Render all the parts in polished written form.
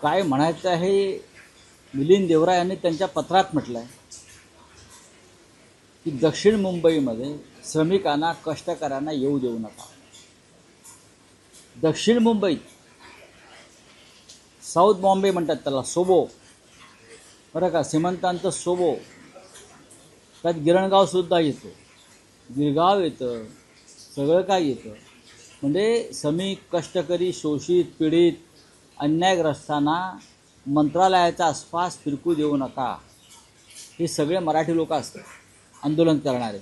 काय म्हणायचं आहे मिलिंद देवरा यांनी त्यांच्या पत्रात म्हटलं आहे की दक्षिण मुंबईमध्ये श्रमिकांना कष्टकऱ्यांना येऊ देऊ नका. दक्षिण मुंबईत साऊथ बॉम्बे म्हणतात त्याला, सोबो, बरं का, श्रीमंतांचं सोबो, त्यात गिरणगावसुद्धा येतं, गिरगाव येतं, सगळं काय येतं. म्हणजे श्रमिक, कष्टकरी, शोषित, पीडित, अन्यायग्रस्तांना मंत्रालयाचा आसपास फिरकू देऊ नका. हे सगळे मराठी लोक असतात, आंदोलन करणारे.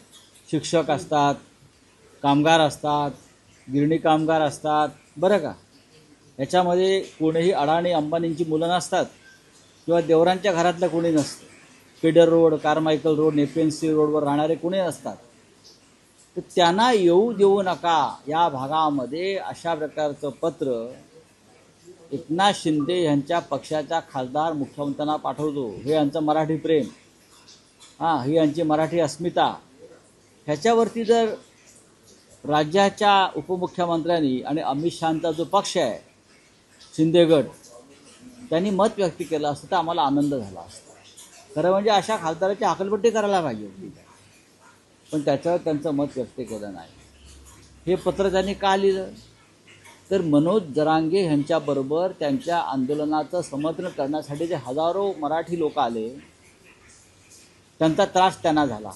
शिक्षक असतात, कामगार असतात, गिरणी कामगार असतात, बरं का. याच्यामध्ये कोणीही अडाणी अंबानींची मुलं नसतात किंवा देवरांच्या घरातलं कोणी नसतं. पेडर रोड, कार्मायकल रोड, नेपेन्सी रोडवर राहणारे कोणी असतात. तर त्यांना येऊ देऊ नका या भागामध्ये अशा प्रकारचं पत्र एकनाथ शिंदे यांच्या पक्षाच्या खासदार मुख्यमंत्र्यांना पाठवतो. हे यांचं मराठी प्रेम, ही यांची मराठी अस्मिता. ह्याच्यावरती जर राज्याच्या उपमुख्यमंत्र्यांनी आणि अमित शहांचा जो पक्ष आहे शिंदेगड, त्यांनी मत व्यक्त केलं असतं तर आम्हाला आनंद झाला असता. खरं म्हणजे अशा खासदाराची हकलपट्टी करायला पाहिजे होती, पण त्याच्यावर त्यांचं मत व्यक्त केलं नाही. हे पत्र त्यांनी का लिहिलं तर मनोज जरांगे यांच्याबरोबर त्यांच्या आंदोलनाचं समर्थन करण्यासाठी जे हजारो मराठी लोक आले, त्यांचा त्रास त्यांना झाला.